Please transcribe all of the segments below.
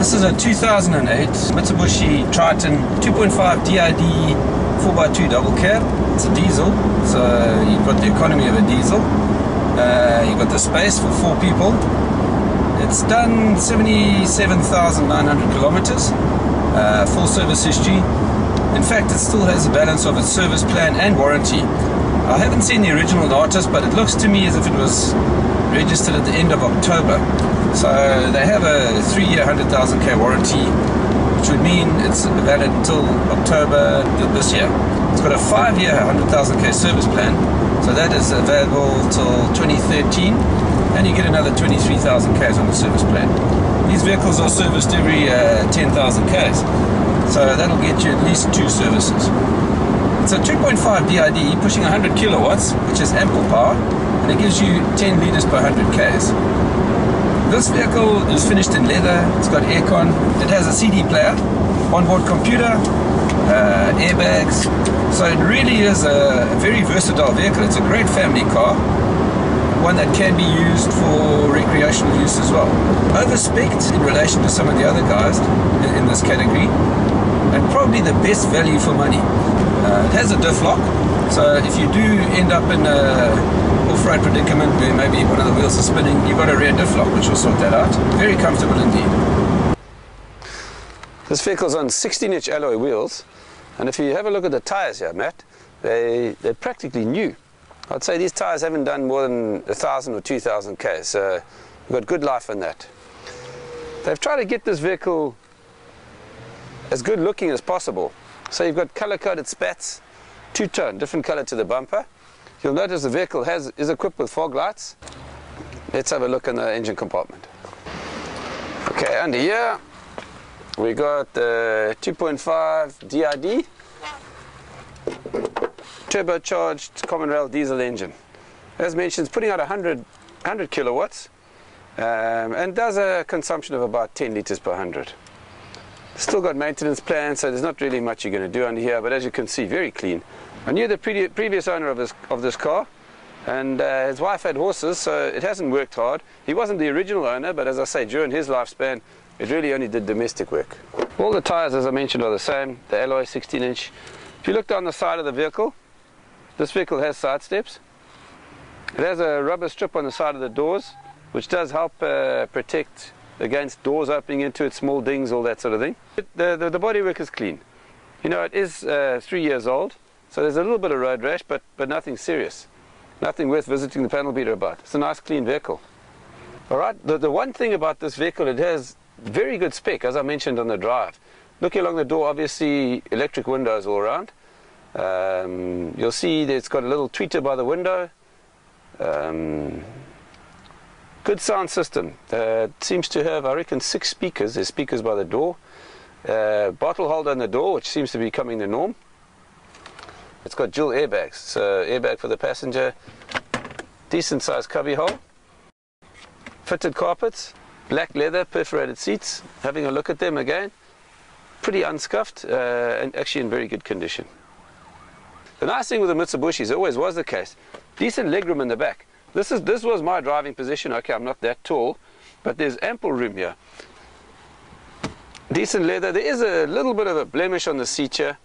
This is a 2008 Mitsubishi Triton 2.5 DID 4x2 double cab. It's a diesel, so you've got the economy of a diesel. You've got the space for 4 people. It's done 77,900 kilometers, full service history. In fact, it still has a balance of its service plan and warranty. I haven't seen the original notice, but it looks to me as if it was registered at the end of October. So they have a 3-year 100,000k warranty, which would mean it's valid until October this year. It's got a 5-year 100,000k service plan, so that is available till 2013, and you get another 23,000k's on the service plan. These vehicles are serviced every 10,000k's, so that'll get you at least 2 services. It's a 2.5 DID pushing 100 kilowatts, which is ample power, and it gives you 10 liters per 100k's. This vehicle is finished in leather, it's got aircon, it has a CD player, onboard computer, airbags, so it really is a very versatile vehicle. It's a great family car, one that can be used for recreational use as well. Over-spec'd in relation to some of the other guys in this category, and probably the best value for money. It has a diff lock, so if you do end up in a off-road predicament where maybe one of the wheels is spinning, you've got a rear diff lock which will sort that out. Very comfortable indeed. This vehicle's on 16-inch alloy wheels, and if you have a look at the tyres here, Matt, they're practically new. I'd say these tyres haven't done more than 1,000 or 2,000 k's, so you've got good life in that. They've tried to get this vehicle as good looking as possible. So you've got colour-coded spats, two-tone, different colour to the bumper. You'll notice the vehicle is equipped with fog lights. Let's have a look in the engine compartment. Okay, under here we got the 2.5 DID turbocharged common rail diesel engine. As mentioned, it's putting out 100 kilowatts and does a consumption of about 10 liters per 100. Still got maintenance plans, so there's not really much you're going to do under here, but as you can see, very clean. I knew the previous owner of this car, and his wife had horses, so it hasn't worked hard. He wasn't the original owner, but as I say, during his lifespan, it really only did domestic work. All the tyres, as I mentioned, are the same, the alloy 16-inch. If you look down the side of the vehicle, this vehicle has side steps. It has a rubber strip on the side of the doors, which does help protect against doors opening into it, small dings, all that sort of thing. The bodywork is clean. You know, it is 3 years old, so there's a little bit of road rash, but nothing serious. Nothing worth visiting the panel beater about. It's a nice clean vehicle. Alright, the one thing about this vehicle, it has very good spec, as I mentioned on the drive. Looking along the door, obviously electric windows all around. You'll see that it's got a little tweeter by the window. Good sound system. It seems to have, I reckon, 6 speakers. There's speakers by the door. Bottle holder on the door, which seems to be becoming the norm. It's got dual airbags, so airbag for the passenger, decent sized cubby hole, fitted carpets, black leather, perforated seats. Having a look at them again, pretty unscuffed and actually in very good condition. The nice thing with the Mitsubishis, it always was the case, decent legroom in the back. This was my driving position. Okay, I'm not that tall, but there's ample room here. Decent leather. There is a little bit of a blemish on the seat here.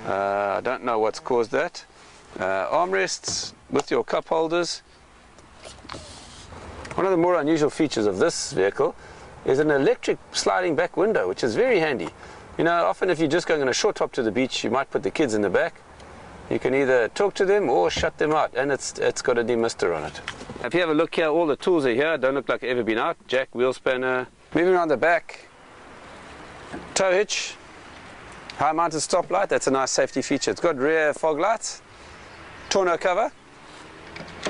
I don't know what's caused that. Armrests with your cup holders. One of the more unusual features of this vehicle is an electric sliding back window, which is very handy. You know, often if you're just going on a short hop to the beach, you might put the kids in the back. You can either talk to them or shut them out, and it's got a demister on it. If you have a look here, all the tools are here. Don't look like they've ever been out. Jack, wheel spanner. Moving around the back, tow hitch. High mounted stoplight, that's a nice safety feature. It's got rear fog lights, tonneau cover,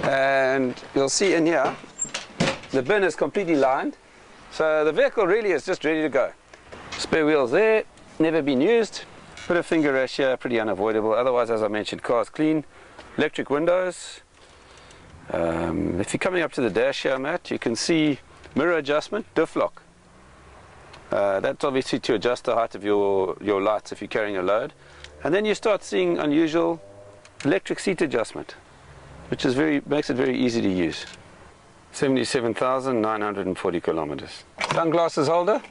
and you'll see in here the bin is completely lined, so the vehicle really is just ready to go. Spare wheels there, never been used. Bit of finger rash here, pretty unavoidable. Otherwise, as I mentioned, car's clean. Electric windows. If you're coming up to the dash here, Matt, you can see mirror adjustment, diff lock. That's obviously to adjust the height of your lights if you're carrying a load. And then you start seeing unusual electric seat adjustment, which is makes it very easy to use. 77,940 kilometers. Sunglasses holder,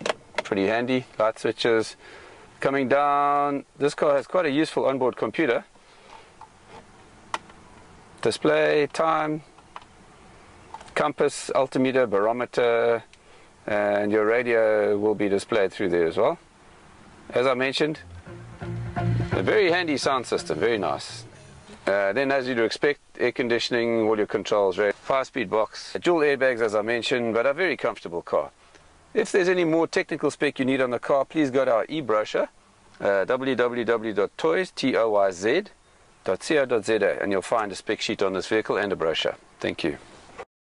pretty handy. Light switches. Coming down, this car has quite a useful onboard computer. Display, time, compass, altimeter, barometer, and your radio will be displayed through there as well. As I mentioned, a very handy sound system, very nice. Then, as you'd expect, air conditioning, all your controls, 5-speed box, dual airbags as I mentioned, but a very comfortable car. If there's any more technical spec you need on the car, please go to our e-brochure, www.toyz.co.za, and you'll find a spec sheet on this vehicle and a brochure. Thank you.